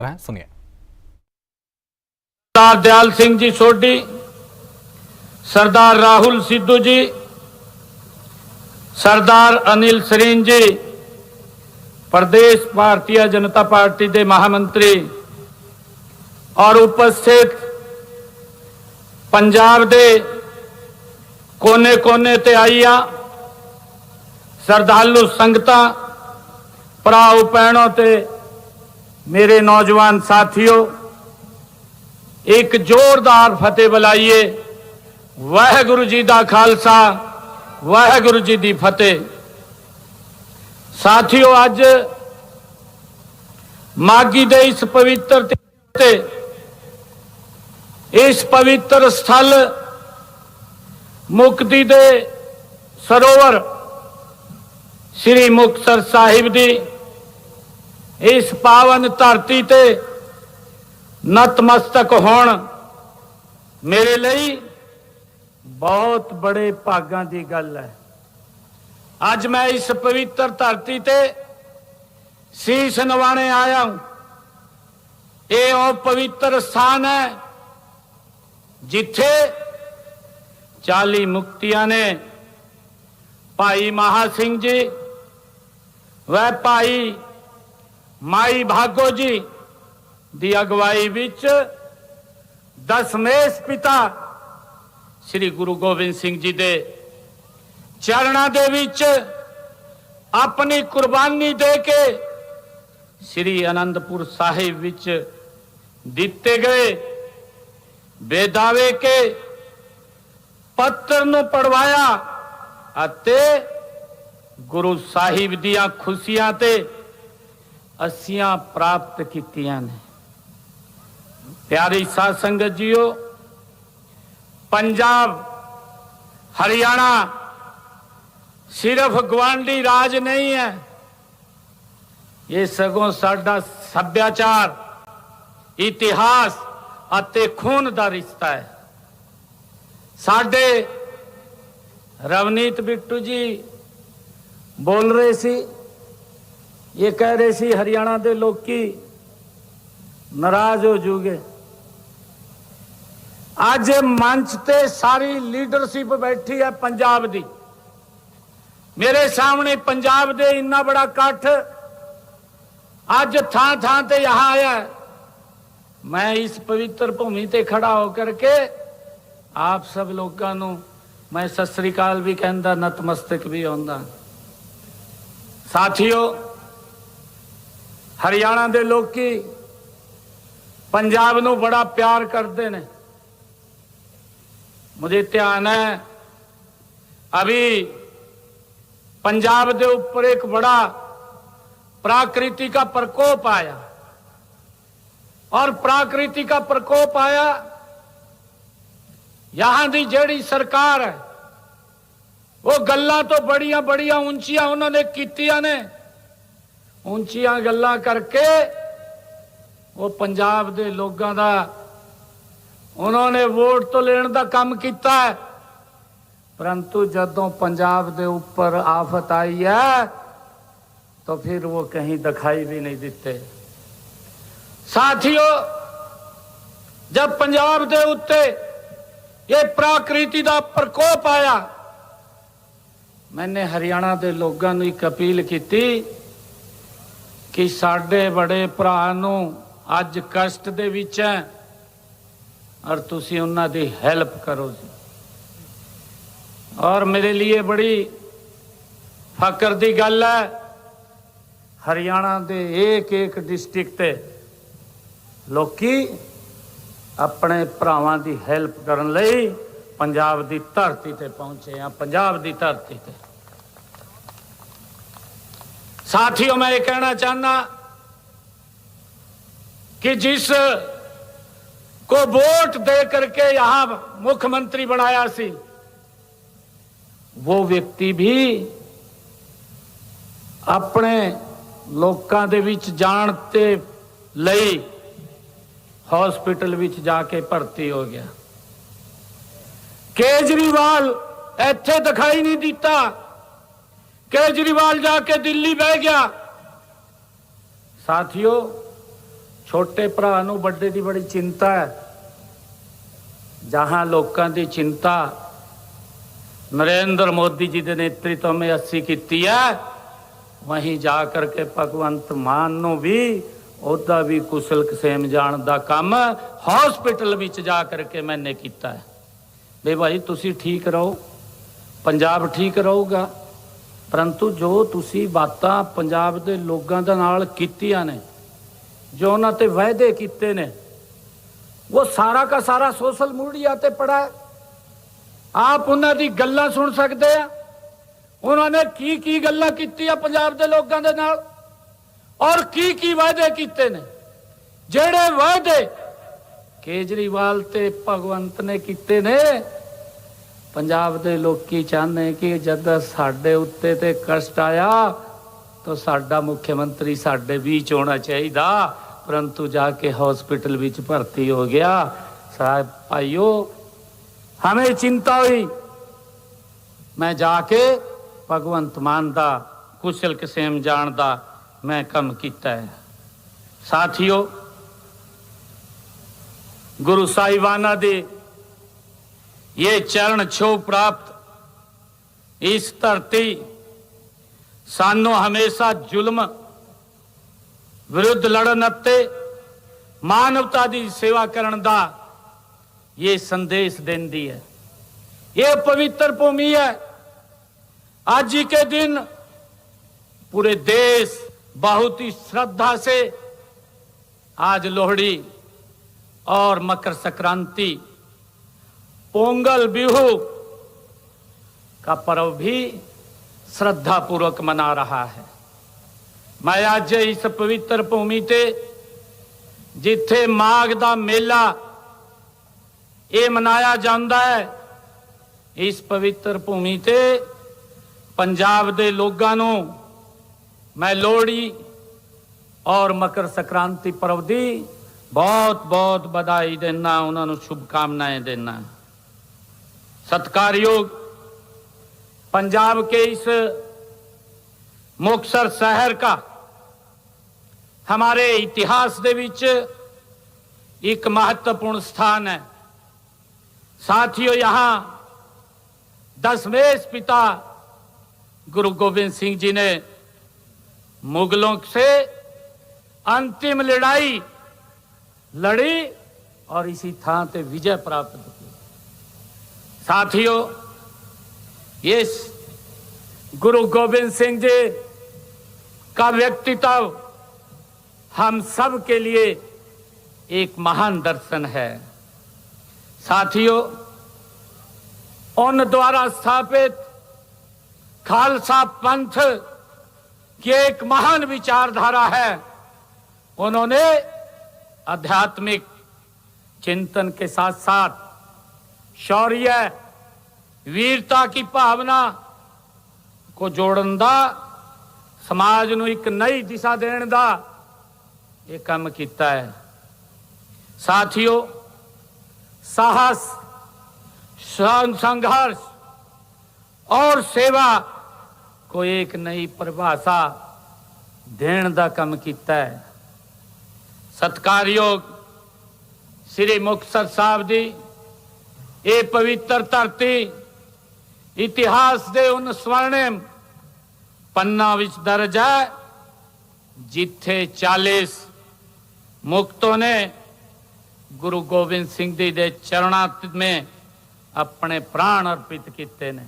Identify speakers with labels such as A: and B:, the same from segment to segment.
A: सुनिए।
B: सरदार दयाल सिंह जी सोढी, सरदार राहुल सिद्धू जी, सरदार अनिल सरीन जी, प्रदेश भारतीय जनता पार्टी के महामंत्री और उपस्थित पंजाब के कोने कोने ते आईया श्रद्धालु संगतां, भराओ भैणों ते मेरे नौजवान साथियों, एक जोरदार फतेह बुलाइए। वाहिगुरु जी का खालसा, वाहिगुरु जी की फतेह। साथियों, अज मागी दे इस पवित्र ते इस पवित्र स्थल मुक्ति दे सरोवर श्री मुक्तसर साहिब दी इस पावन धरती ते नतमस्तक होण मेरे लिए बहुत बड़े भागां दी गल है। अज मैं इस पवित्र धरती ते शीश नवाने आया हूं। ये वो पवित्र स्थान है जिथे 40 मुक्तियां ने भाई महा सिंह जी व भाई माई भागो जी दी अगवाई विच दसमेश पिता श्री गुरु गोबिंद सिंह जी दे चरणों दे विच अपनी कुर्बानी दे के श्री आनंदपुर साहिब विच दिते गए बेदावे के पत्र नूं पढ़वाया अते गुरु साहिब दियां खुशियां ते असियां प्राप्त कीतियां ने। प्यारी साध संगत जीओ, पंजाब हरियाणा सिर्फ गवांडी राज नहीं है, ये सगों साडा सभ्याचार, इतिहास अते खून दा रिश्ता है। साडे रवनीत बिट्टू जी बोल रहे सी, ये कह रहे सी हरियाणा दे लोकी नाराज हो जूगे। आज मंच ते सारी लीडरशिप बैठी है पंजाब दी। मेरे सामने पंजाब दे इन्ना बड़ा कठ आज थां थां ते यहां आया है। मैं इस पवित्र भूमि ते खड़ा होकर के आप सब लोगों नूं मैं सत श्री अकाल भी कहंदा, नतमस्तक भी होंदा। साथियों, हरियाणा दे लोकी पंजाब नूं बड़ा प्यार करते ने। मुझे ध्यान है अभी पंजाब दे ऊपर एक बड़ा प्रकृति का प्रकोप आया, और प्रकृति का प्रकोप आया, यहां दी जेड़ी सरकार है वो गल्लां तो बड़ियां बड़ियां ऊंचियां उन्होंने कीतियां ने। ऊंचियां गल्लां करके वो पंजाब दे लोगों का उन्होंने वोट तो लेने का काम किया है, परंतु जदों पंजाब दे ऊपर आफत आई है तो फिर वो कहीं दिखाई भी नहीं देते। साथियों, जब पंजाब दे उत्ते ये प्रकृति का प्रकोप आया, मैंने हरियाणा दे लोगों ने एक अपील की कि साडे बड़े भरा नूं अज कष्ट दे विच है और तुसी उन्हां दी हेल्प करो जी। और मेरे लिए बड़ी फकर दी गल है, हरियाणा दे एक एक डिस्ट्रिक्ट ते लोकी अपने भरावां दी हेल्प करन लई पंजाब दी धरती ते पहुंचे हैं। पंजाब दी धरती ते साथियों, मैं ये कहना चाहना कि जिस को वोट दे करके यहां मुख्यमंत्री बनाया सी, वो व्यक्ति भी अपने लोकां दे विच जाण ते लई हॉस्पिटल विच जाके भर्ती हो गया। केजरीवाल इत्थे दिखाई नहीं दिता, केजरीवाल जाके दिल्ली बह गया। साथियों, छोटे भरा नूं वड्डे दी बड़ी चिंता है। जहां लोगों की चिंता नरेंद्र मोदी जी के नेतृत्व में असी की है, वहीं जा करके भगवंत मान नूं भी उहदा भी कुशल कसेम जाण दा काम हॉस्पिटल विच जा करके मैंने किया है। बे भाई तुसी ठीक रहो, पंजाब ठीक रहूगा। परंतु जो तुसी बातां पंजाब दे लोगां दे नाल कीतियां ने, जो उन्हां ते वायदे कीते ने, वो सारा का सारा सोशल मीडिया ते पड़ा है। आप उन्हां दी गल्लां सुन सकते हैं। उन्होंने की गल्लां कीतियां पंजाब दे लोगां दे नाल और की वायदे कीते ने। जेड़े वायदे केजरीवाल ते भगवंत ने कीते ने, पंजाब दे लोकी चाहते कि जद साडे उत्ते ते कष्ट आया तो साडा मुख्यमंत्री साडे बीच होना चाहिए, परंतु जाके हॉस्पिटल विच भर्ती हो गया। साहब भाइयों, हमें चिंता हुई। मैं जाके भगवंत मान दा कुशल कसेम जान दा मैं कम किया है। साथियों, गुरु साहिबाना दे ये चरण छो प्राप्त इस धरती सानू हमेशा जुल्म विरुद्ध लड़न अते मानवता की सेवा करन दा ये संदेश देंदी है। ये पवित्र भूमि है। आज ही के दिन पूरे देश बहुत ही श्रद्धा से आज लोहड़ी और मकर संक्रांति, पोंगल, बिहू का पर्व भी श्रद्धा पूर्वक मना रहा है। मैं आज इस पवित्र भूमि ते जिथे माघ दा मेला ये मनाया जाता है, इस पवित्र भूमि ते पंजाब दे लोगां नूं मैं लोहड़ी और मकर संक्रांति पर्व दी बहुत बहुत बधाई देना, उन्होंने शुभकामनाएं देना। सत्कारयोग पंजाब के इस मुक्तसर शहर का हमारे इतिहास दे विच एक महत्वपूर्ण स्थान है। साथियों, यहाँ दशमेश पिता गुरु गोविंद सिंह जी ने मुगलों से अंतिम लड़ाई लड़ी और इसी थां ते विजय प्राप्त की। साथियों, ये गुरु गोविंद सिंह जी का व्यक्तित्व हम सब के लिए एक महान दर्शन है। साथियों, उन द्वारा स्थापित खालसा पंथ की एक महान विचारधारा है। उन्होंने आध्यात्मिक चिंतन के साथ साथ शौर्य, वीरता की भावना को जोड़न दा, समाज नूं एक नई दिशा देने दा ये काम किया है। साथियों, साहस, संघर्ष और सेवा को एक नई परिभाषा देने दा काम किया है। सत्कारयोग श्री मुक्तसर साहब दी ये पवित्र धरती इतिहास दे उन स्वर्णिम पन्ना विच दर्ज है जिथे 40 मुक्तों ने गुरु गोविंद सिंह जी दे चरणों में अपने प्राण अर्पित किए ने।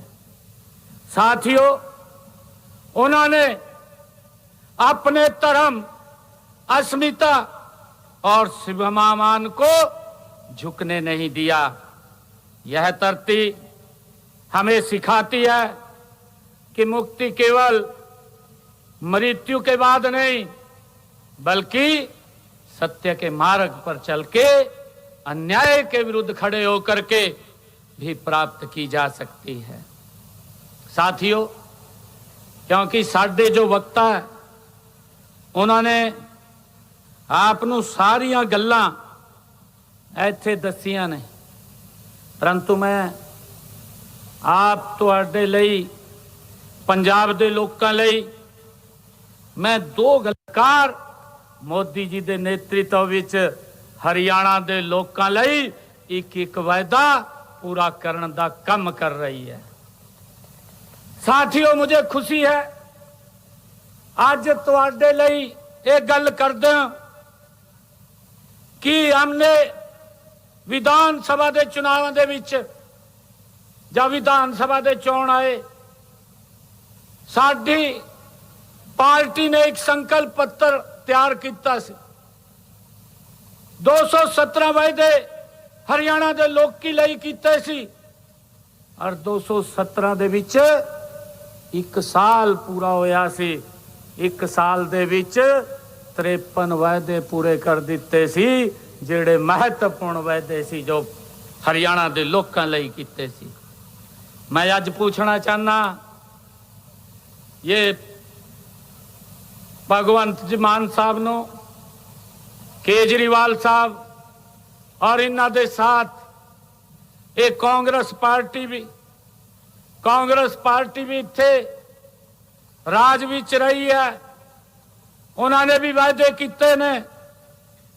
B: साथियों, उन्होंने अपने धर्म, अस्मिता और स्वाभिमान को झुकने नहीं दिया। यह धरती हमें सिखाती है कि मुक्ति केवल मृत्यु के बाद नहीं, बल्कि सत्य के मार्ग पर चल के अन्याय के विरुद्ध खड़े होकर के भी प्राप्त की जा सकती है। साथियों, क्योंकि साडे जो वक्ता है उन्होंने आपनू सारिया गल्लां इत्थे दसियां ने, परंतु मैं आप तुहाडे लई, पंजाब दे लोकां लई मैं दो गल्लां ਮੋਦੀ ਜੀ ਦੇ ਨੇਤਰਤਵ ਵਿੱਚ हरियाणा के लोगों लई एक एक वायदा पूरा करने का काम कर रही है। साथियों, मुझे खुशी है आज तुहाडे लई एक गल करदे हां कि हमने विधान सभा के चुनाव दे विच जब विधान सभा के चोण आए साडी पार्टी ने एक संकल्प पत्र तैयार किया सी। 217 वायदे हरियाणा के लोग की लई कीते सी और 217 दे विच एक साल पूरा होया सी। एक साल दे विच 53 वायदे पूरे कर दिते सी जेड़े महत्वपूर्ण वायदे सी जो हरियाणा के लोगों लई कीते सी। मैं अज पूछना चाहना ये भगवंत जी मान साहब नो, केजरीवाल साहब और इन्हां दे साथ एक कांग्रेस पार्टी भी इत्थे राज विच रही है, उन्होंने भी वायदे किते ने।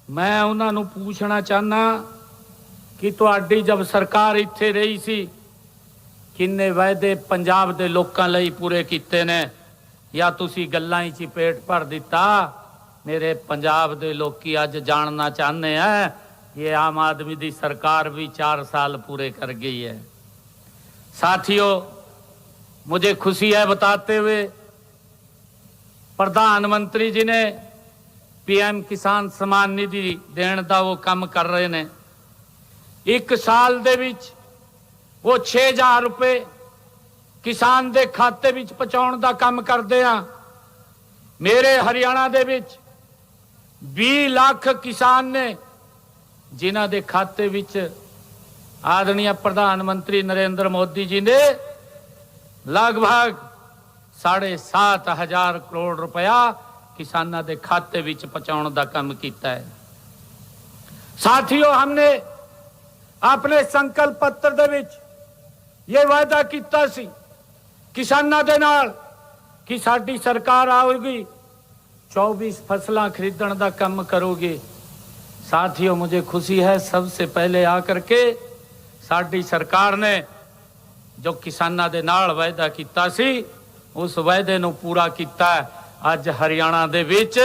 B: मैं उन्होंने पूछना चाहना कि तुहाडी जब सरकार इत्थे रही सी किन्ने वायदे पंजाब दे लोकां लई पूरे किते ने या तुसी गल्लां ही च पेट भर दिता। मेरे पंजाब दे लोकी अज जानना चाहते हैं ये आम आदमी की सरकार भी 4 साल पूरे कर गई है। साथियों, मुझे खुशी है बताते हुए प्रधानमंत्री जी ने पीएम किसान सम्मान निधि देने का वो काम कर रहे ने। एक साल दे विच वो 6000 रुपये किसान दे खाते विच पहुंचाउण दा काम करदे आ। मेरे हरियाणा दे विच 20 लाख किसान ने जिन्हां दे खाते विच आदरणीय प्रधानमंत्री नरेंद्र मोदी जी ने लगभग 7,500 करोड़ रुपया किसानों के खाते विच पहुंचाने का काम किया है। साथियों, हमने अपने संकल्प पत्र दे विच ये वायदा किया सी किसानों के नाल कि साडी सरकार आएगी 24 फसलां खरीदण का काम करोगे। साथियों, मुझे खुशी है सबसे पहले आकर के साडी सरकार ने जो किसानों के नाल वायदा किया सी उस वायदे नूं पूरा किया। अज हरियाणा दे विच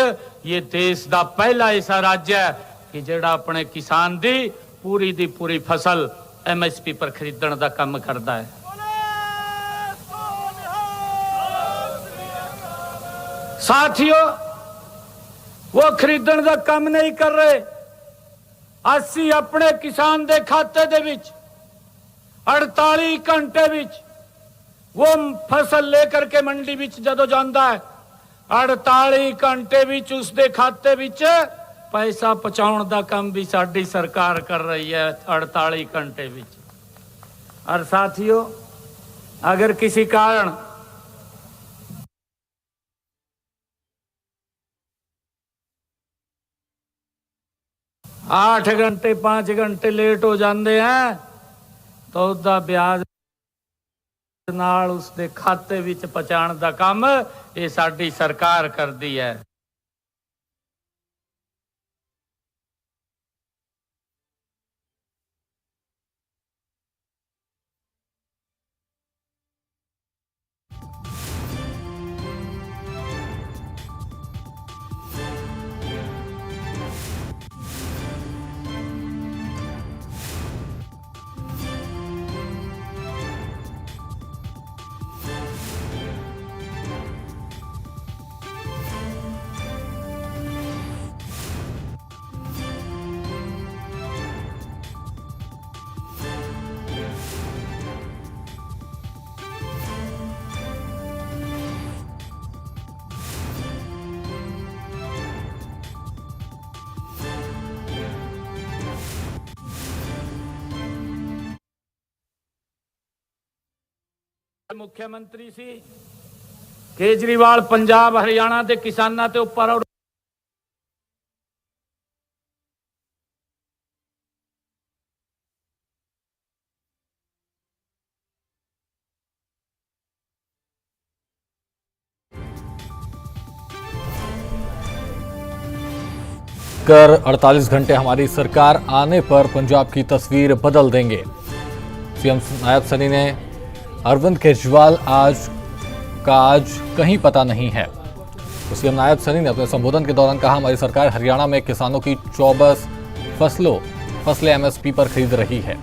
B: ये देश का पहला ऐसा राज्य है कि जिहड़ा अपने किसान दी पूरी फसल MSP पर खरीदण का काम करता है। साथियों, वो खरीदण का काम नहीं कर रहे। 80 अपने किसान दे खाते दे विच 48 घंटे विच वो फसल लेकर के मंडी विच जदों जांदा है 48 घंटे विच उसदे खाते विच पैसा पहुंचाउण दा काम भी साडी सरकार कर रही है 48 घंटे विच। और साथियों, अगर किसी कारण 8 घंटे 5 घंटे लेट हो जाते हैं तो उसका ब्याज नाल उसके खाते विच पहुंचाने का काम ये साडी सरकार करती है। मुख्यमंत्री सी केजरीवाल पंजाब हरियाणा के किसानों के उपर
A: कर 48 घंटे हमारी सरकार आने पर पंजाब की तस्वीर बदल देंगे। सीएम नायब सैनी ने अरविंद केजरीवाल आज कहीं पता नहीं है। तो सीएम नायब सैनी ने अपने संबोधन के दौरान कहा, हमारी सरकार हरियाणा में किसानों की 24 फसलें एमएसपी पर खरीद रही है।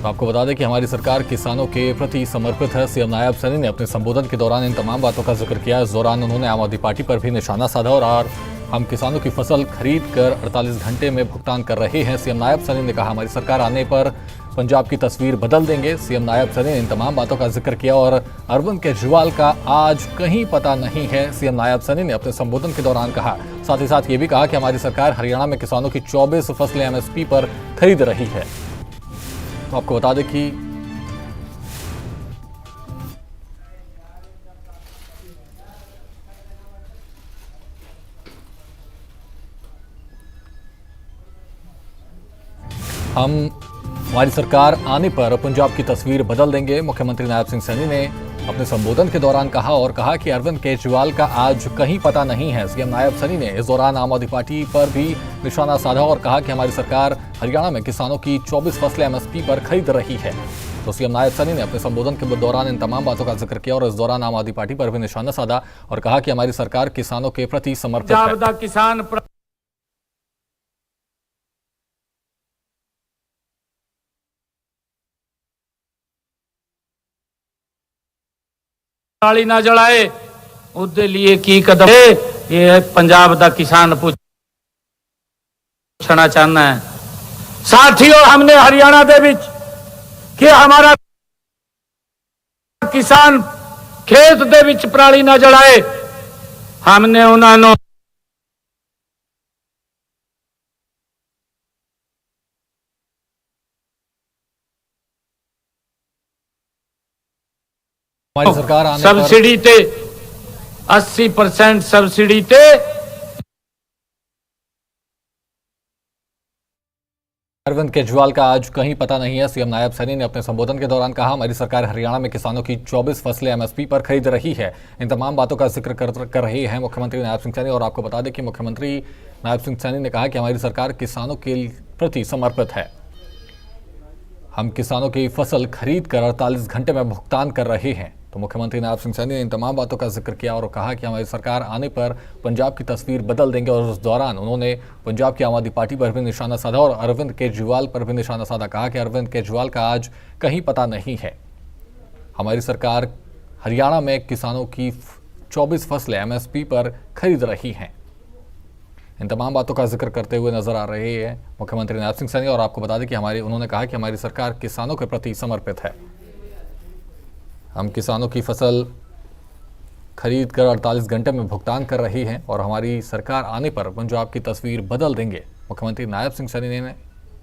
A: तो आपको बता दें कि हमारी सरकार किसानों के प्रति समर्पित है। सीएम नायब सैनी ने अपने संबोधन के दौरान इन तमाम बातों का जिक्र किया। इस दौरान उन्होंने आम आदमी पार्टी पर भी निशाना साधा और हम किसानों की फसल खरीद कर 48 घंटे में भुगतान कर रहे हैं। सीएम नायब सैनी ने कहा, हमारी सरकार आने पर पंजाब की तस्वीर बदल देंगे। सीएम नायब सैनी ने इन तमाम बातों का जिक्र किया और अरविंद केजरीवाल का आज कहीं पता नहीं है, सीएम नायब सैनी ने अपने संबोधन के दौरान कहा। साथ ही साथ ये भी कहा कि हमारी सरकार हरियाणा में किसानों की 24 फसलें एमएसपी पर खरीद रही है। तो आपको बता दें कि हमारी सरकार आने पर पंजाब की तस्वीर बदल देंगे, मुख्यमंत्री नायब सिंह सैनी ने अपने संबोधन के दौरान कहा और कहा कि अरविंद केजरीवाल का आज कहीं पता नहीं है। सीएम नायब सैनी ने इस दौरान आम आदमी पार्टी पर भी निशाना साधा और कहा कि हमारी सरकार हरियाणा में किसानों की 24 फसलें एमएसपी पर खरीद रही है। तो सीएम नायब सैनी ने अपने संबोधन के दौरान इन तमाम बातों का जिक्र किया और इस दौरान आम आदमी पार्टी पर भी निशाना साधा और कहा कि हमारी सरकार किसानों के प्रति समर्पित है।
B: किसान पराली ना जलाए, उसके लिए की कदम ये पंजाब का किसान पूछना चाहना है। साथियों, हमने हरियाणा दे विच कि हमारा किसान खेत दे विच पराली ना जलाए, हमने उन्होंने
A: हमारी सरकार आने
B: सब्सिडी ते 80% सब्सिडी ते
A: अरविंद केजरीवाल का आज कहीं पता नहीं है। सीएम नायब सैनी ने अपने संबोधन के दौरान कहा, हमारी सरकार हरियाणा में किसानों की 24 फसलें एमएसपी पर खरीद रही है। इन तमाम बातों का जिक्र कर रहे हैं मुख्यमंत्री नायब सिंह सैनी और आपको बता दें कि मुख्यमंत्री नायब सिंह सैनी ने कहा कि हमारी सरकार किसानों के प्रति समर्पित है। हम किसानों की फसल खरीद कर 48 घंटे में भुगतान कर रहे हैं। तो मुख्यमंत्री नायब सिंह सैनी ने इन तमाम बातों का जिक्र किया और कहा कि हमारी सरकार आने पर पंजाब की तस्वीर बदल देंगे और उस दौरान उन्होंने पंजाब की आम आदमी पार्टी पर भी निशाना साधा और अरविंद केजरीवाल पर भी निशाना साधा। कहा कि अरविंद केजरीवाल का आज कहीं पता नहीं है। हमारी सरकार हरियाणा में किसानों की 24 फसलें एमएसपी पर खरीद रही हैं। इन तमाम बातों का जिक्र करते हुए नजर आ रहे हैं मुख्यमंत्री नायब सिंह सैनी और आपको बता दें कि उन्होंने कहा कि हमारी सरकार किसानों के प्रति समर्पित है। हम किसानों की फसल खरीद कर 48 घंटे में भुगतान कर रही हैं और हमारी सरकार आने पर पंजाब की तस्वीर बदल देंगे। मुख्यमंत्री नायब सिंह सैनी ने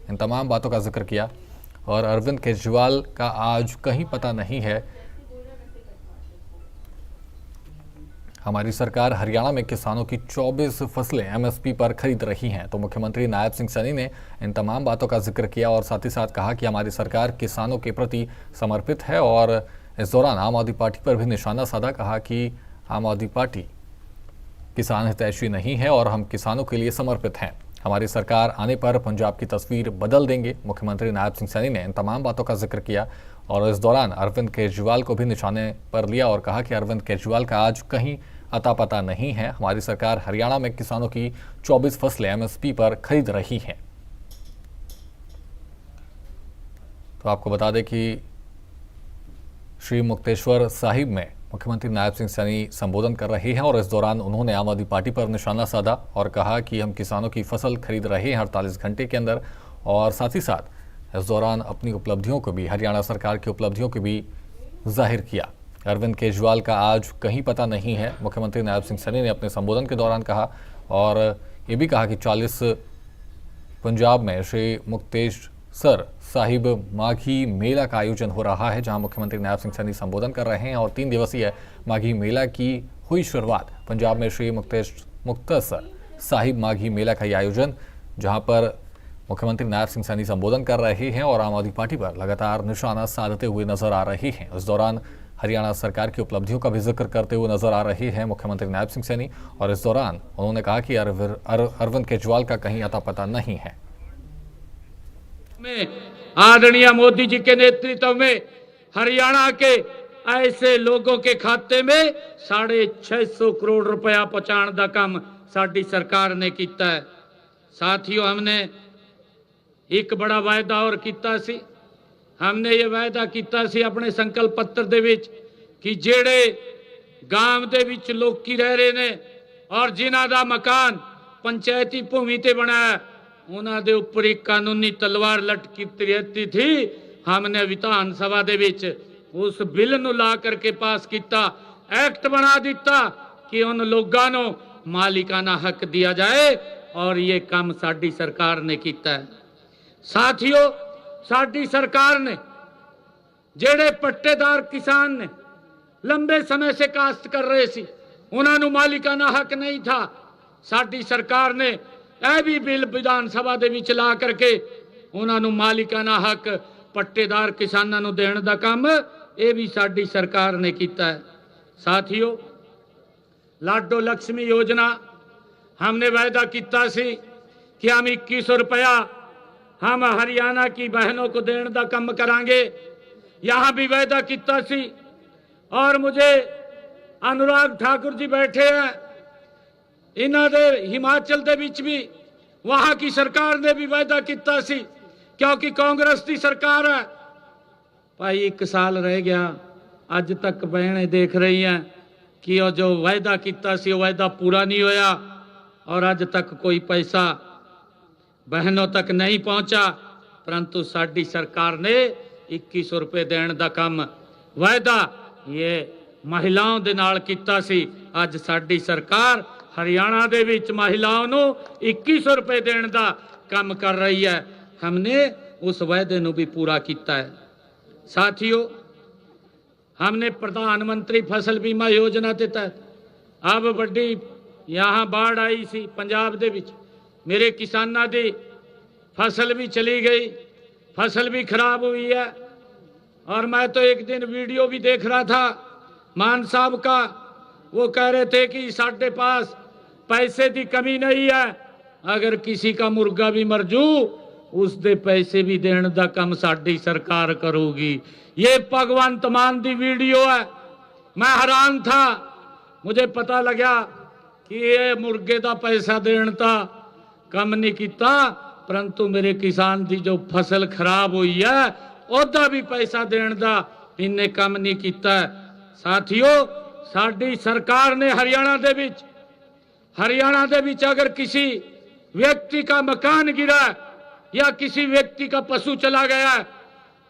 A: इन तमाम बातों का जिक्र किया और अरविंद केजरीवाल का आज कहीं पता नहीं है। हमारी सरकार हरियाणा में किसानों की 24 फसलें एमएसपी पर खरीद रही हैं। तो मुख्यमंत्री नायब सिंह सैनी ने इन तमाम बातों का जिक्र किया और साथ ही साथ कहा कि हमारी सरकार किसानों के प्रति समर्पित है और इस दौरान आम आदमी पार्टी पर भी निशाना साधा। कहा कि आम आदमी पार्टी किसान हितैषी नहीं है और हम किसानों के लिए समर्पित हैं। हमारी सरकार आने पर पंजाब की तस्वीर बदल देंगे। मुख्यमंत्री नायब सिंह सैनी ने इन तमाम बातों का जिक्र किया और इस दौरान अरविंद केजरीवाल को भी निशाने पर लिया और कहा कि अरविंद केजरीवाल का आज कहीं अता पता नहीं है। हमारी सरकार हरियाणा में किसानों की 24 फसलें एमएसपी पर खरीद रही हैं। तो आपको बता दें कि श्री मुक्तेश्वर साहिब में मुख्यमंत्री नायब सिंह सैनी संबोधन कर रहे हैं और इस दौरान उन्होंने आम आदमी पार्टी पर निशाना साधा और कहा कि हम किसानों की फसल खरीद रहे हैं 48 घंटे के अंदर और साथ ही साथ इस दौरान अपनी उपलब्धियों को भी, हरियाणा सरकार की उपलब्धियों को भी जाहिर किया। अरविंद केजरीवाल का आज कहीं पता नहीं है, मुख्यमंत्री नायब सिंह सैनी ने अपने संबोधन के दौरान कहा और ये भी कहा कि 40 पंजाब में श्री मुक्तेश्वर साहिब माघी मेला का आयोजन हो रहा है, जहां मुख्यमंत्री नायब सिंह सैनी संबोधन कर रहे हैं और 3 दिवसीय माघी मेला की हुई शुरुआत। पंजाब में श्री मुक्तेश्वर साहिब माघी मेला का ये आयोजन, जहां पर मुख्यमंत्री नायब सिंह सैनी संबोधन कर रहे हैं और आम आदमी पार्टी पर लगातार निशाना साधते हुए नजर आ रहे हैं। इस दौरान हरियाणा सरकार की उपलब्धियों का भी जिक्र करते हुए नजर आ रहे हैं मुख्यमंत्री नायब सिंह सैनी। और इस दौरान उन्होंने कहा कि अरविंद केजरीवाल का कहीं अता पता नहीं है।
B: आदरणीय मोदी जी के नेतृत्व में हरियाणा के ऐसे लोगों के खाते में 650 करोड़ रुपया पहुंचाने का काम साडी सरकार ने किया है। साथियों, हमने एक बड़ा वायदा और किया सी। हमने ये वायदा किया सी अपने संकल्प पत्र दे विच कि जेड़े गांव दे विच लोकी रह रहे ने और जिन्हां दा मकान पंचायती भूमि ते बनाया, उन्हां दे उपर एक कानूनी तलवार लटकी रहती थी। हमने विधान सभा दे विच उस बिल नूं ला करके पास किया, एक्ट बना दिता कि उन लोगों को मालिकाना हक दिया जाए, और ये काम साडी सरकार ने किया है। साथियों, साडी सरकार ने जेड़े पट्टेदार किसान ने लंबे समय से काश्त कर रहे सी, उन्होंने मालिकाना हक नहीं था। साडी सरकार ने यह भी बिल विधान सभा दे विच ला करके उन्होंने मालिकाना हक पट्टेदार किसानों को देने का काम ये भी साडी सरकार ने किया है। साथियों, लाडो लक्ष्मी योजना हमने वायदा किया सी कि हम 2100 रुपया हम हरियाणा की बहनों को देने का काम करांगे। यहां भी वायदा किया सी, और मुझे अनुराग ठाकुर जी बैठे हैं, इन्हों दे हिमाचल दे विच भी वहां की सरकार ने भी वायदा किया सी, क्योंकि कांग्रेस की सरकार है। भाई 1 साल रह गया, अज तक बहनें देख रही हैं कि वो जो वायदा किया सी वो वायदा पूरा नहीं होया, और अज तक कोई पैसा बहनों तक नहीं पहुंचा। परंतु साडी सरकार ने 2100 रुपये देने का काम वायदा ये महिलाओं दे नाल कीता सी। अज साडी सरकार हरियाणा दे विच महिलाओं को 2100 रुपये देने का काम कर रही है। हमने उस वायदे को भी पूरा किया है। साथियों, हमने प्रधानमंत्री फसल बीमा योजना के तहत अब बड़ी यहाँ बाढ़ आई सी पंजाब दे विच, मेरे किसानों की फसल भी चली गई, फसल भी खराब हुई है। और मैं तो एक दिन वीडियो भी देख रहा था मान साहब का, वो कह रहे थे कि साढ़े पास पैसे की कमी नहीं है, अगर किसी का मुर्गा भी मर जू उसके पैसे भी देने का काम साडी सरकार करूगी। ये भगवंत मान की वीडियो है। मैं हैरान था, मुझे पता लगा कि ये मुर्गे का पैसा देने का कम नहीं किया, परंतु मेरे किसान की जो फसल खराब हुई है उसका भी पैसा देने का इन्हें कम नहीं किया। साथियों, साडी सरकार ने हरियाणा दे विच अगर किसी व्यक्ति का मकान गिरा या किसी व्यक्ति का पशु चला गया,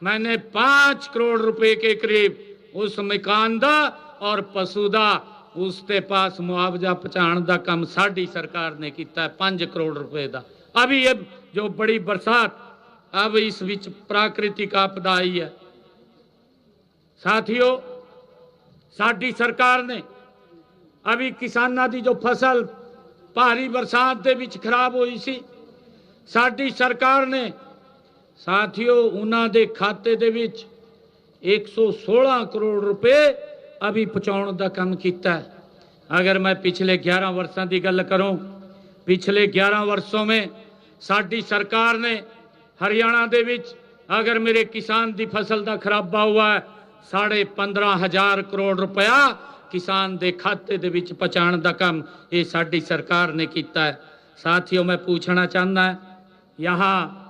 B: मैंने 5 करोड़ रुपए के करीब उस मकान दा और पशु दा उसके पास मुआवजा पहुंचाने का काम साडी सरकार ने किया है, 5 करोड़ रुपए का। अभी ये जो बड़ी बरसात अब इस विच प्राकृतिक आपदा आई है, साथियों, साडी सरकार ने अभी किसानों की जो फसल भारी बरसात के विच खराब हुई सी, साडी सरकार ने साथियों उन्हां दे खाते दे विच 116 करोड़ रुपए अभी पहुंचाने का काम किया है। अगर मैं पिछले 11 वर्षों की गल करूं, पिछले 11 वर्षों में साडी सरकार ने हरियाणा दे विच अगर मेरे किसान की फसल का खराबा हुआ है 15,500 करोड़ रुपया किसान के खाते दे विच पहुंचाने का काम ये साडी सरकार ने किया है। साथियों, मैं पूछना चाहना है, यहाँ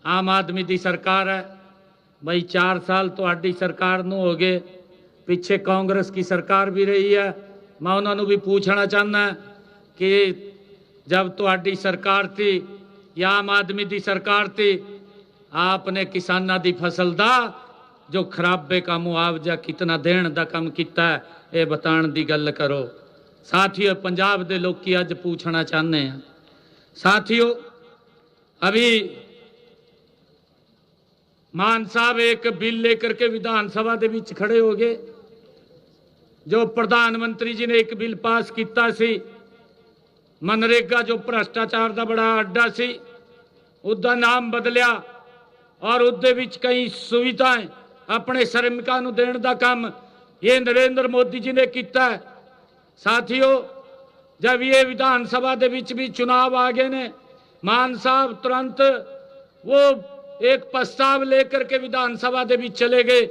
B: आम आदमी की सरकार है, भाई 4 साल तो आडी सरकार नूं हो गए, पिछे कांग्रेस की सरकार भी रही है। मैं उन्होंने भी पूछना चाहना है कि जब तो आडी सरकार थी या आम आदमी की सरकार थी, आपने किसानों की फसल का जो खराबे का मुआवजा कितना देने का काम किया है, ये बताने की गल करो। साथियों, पंजाब के लोग अज पूछना चाहते हैं। साथियों, अभी मान साहब एक बिल लेकर के विधानसभा के बीच खड़े हो गए, जो प्रधानमंत्री जी ने एक बिल पास किया सी, मनरेगा जो भ्रष्टाचार का बड़ा अड्डा सी, उसका नाम बदलिया और उसदे विच कई सुविधाएं अपने श्रमिकों को देने का काम ये नरेंद्र मोदी जी ने किया है। साथियों, जब ये विधानसभा ਦੇ ਵਿੱਚ भी चुनाव आ गए ने, मान साहब तुरंत वो एक प्रस्ताव लेकर के विधानसभा ਦੇ ਵਿੱਚ चले गए,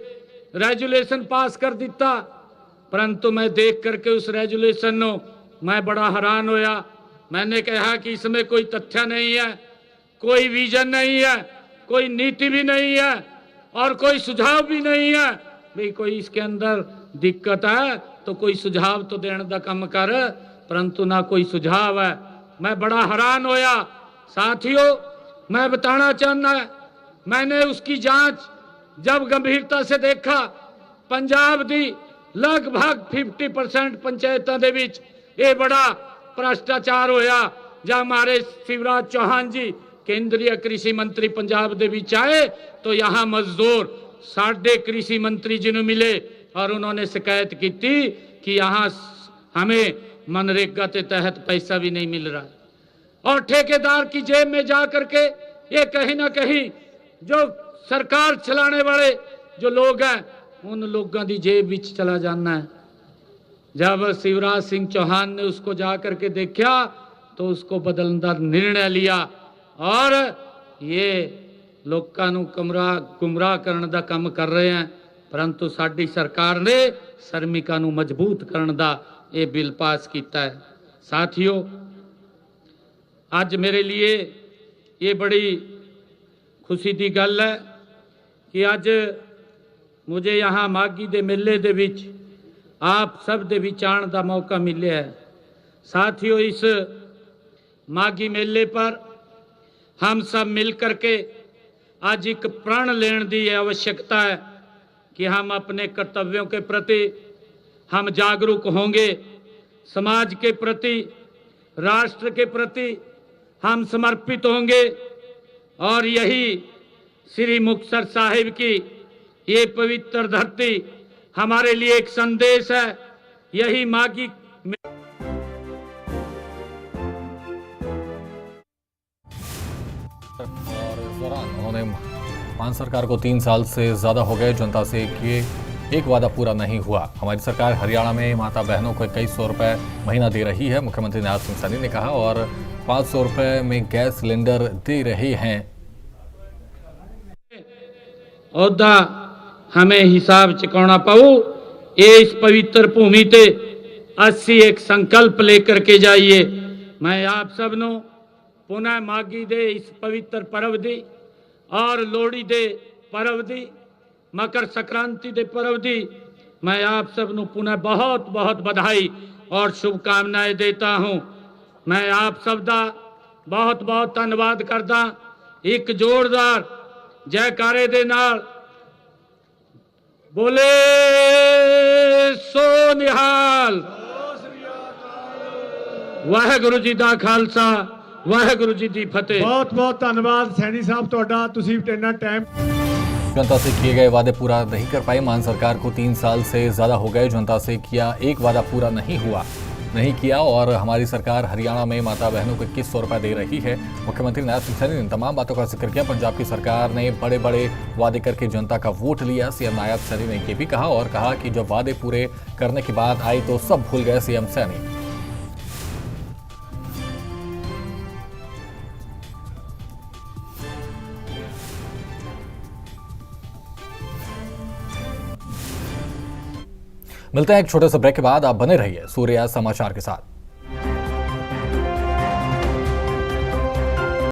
B: रेजुलेशन पास कर दिता। परंतु मैं देख करके उस रेजुलेशन को मैं बड़ा हैरान होया। मैंने कहा कि इसमें कोई तथ्य नहीं है, कोई विजन नहीं है, कोई नीति भी नहीं है और कोई सुझाव भी नहीं है। भाई कोई इसके अंदर दिक्कत है तो कोई सुझाव तो देने का काम कर, परंतु ना कोई सुझाव है। मैं बड़ा हैरान होया। साथियों, मैं बताना चाहना है, मैंने उसकी जांच जब गंभीरता से देखा, पंजाब दी लगभग 50% पंचायतों के विच ये बड़ा भ्रष्टाचार होया। जब हमारे शिवराज चौहान जी केंद्रीय कृषि मंत्री पंजाब दे विच आए तो यहाँ मजदूर साढ़े कृषि मंत्री जी ने मिले और उन्होंने शिकायत की थी कि यहाँ हमें मनरेगा के तहत पैसा भी नहीं मिल रहा है। और ठेकेदार की जेब में जा करके ये कहीं ना कहीं जो सरकार चलाने वाले जो लोग हैं उन लोगों की जेब में चला जाना है। जब शिवराज सिंह चौहान ने उसको जा करके देखा तो उसको बदलने का निर्णय लिया और ये लोगों को गुमराह करने का काम कर रहे हैं। परंतु साडी सरकार ने श्रमिकों को मजबूत करने का ये बिल पास किया है। साथियों, आज मेरे लिए ये बड़ी खुशी की गल है कि आज मुझे यहाँ मागी दे मेले दे विच आप सब दे विच आने का मौका मिले है। साथियों, इस मागी मेले पर हम सब मिल करके आज एक प्रण लेने की आवश्यकता है कि हम अपने कर्तव्यों के प्रति हम जागरूक होंगे, समाज के प्रति, राष्ट्र के प्रति हम समर्पित होंगे और यही श्री मुक्तसर साहिब की ये पवित्र धरती हमारे लिए एक संदेश है। यही मागी
A: और इस दौरान उन्होंने मान सरकार को 3 साल से ज़्यादा हो गए, जनता से कि एक वादा पूरा नहीं हुआ। हमारी सरकार हरियाणा में माता बहनों को 2100 रुपये महीना दे रही है, मुख्यमंत्री नायब सिंह सैनी ने कहा, और 500 रुपये में गैस सिलेंडर दे रहे हैं।
B: औदा हमें हिसाब चुकाना पाऊ, ये इस पवित्र भूमि ते अस्सी एक संकल्प लेकर के जाइए। मैं आप सबनों पुनः मागी दे इस पवित्र पर्व दी और लोहड़ी दे पर्व दी, मकर संक्रांति दे पर्व दी मैं आप सबनों पुनः बहुत बहुत बधाई और शुभकामनाएं देता हूं। मैं आप सब दा बहुत बहुत धन्यवाद करदा। एक जोरदार जयकारे दे नाल बोले सो निहाल। वाहेगुरु जी दा खालसा, वाहेगुरु जी दी फतेह।
C: बहुत बहुत धन्यवाद सैनी साहब ਤੁਹਾਡਾ, ਤੁਸੀਂ इतना टाइम
A: जनता से किए गए वादे पूरा नहीं कर पाई। मान सरकार को 3 साल से ज़्यादा हो गए, जनता से किया एक वादा पूरा नहीं किया और हमारी सरकार हरियाणा में माता बहनों को 2100 रुपये दे रही है। मुख्यमंत्री नायब सिंह सैनी ने तमाम बातों का जिक्र किया। पंजाब की सरकार ने बड़े बड़े वादे करके जनता का वोट लिया, सीएम नायब सैनी ने ये भी कहा और कहा कि जब वादे पूरे करने की बात आई तो सब भूल गए सीएम सैनी। मिलते हैं एक छोटे से ब्रेक के बाद। आप बने रहिए सूर्या समाचार के साथ।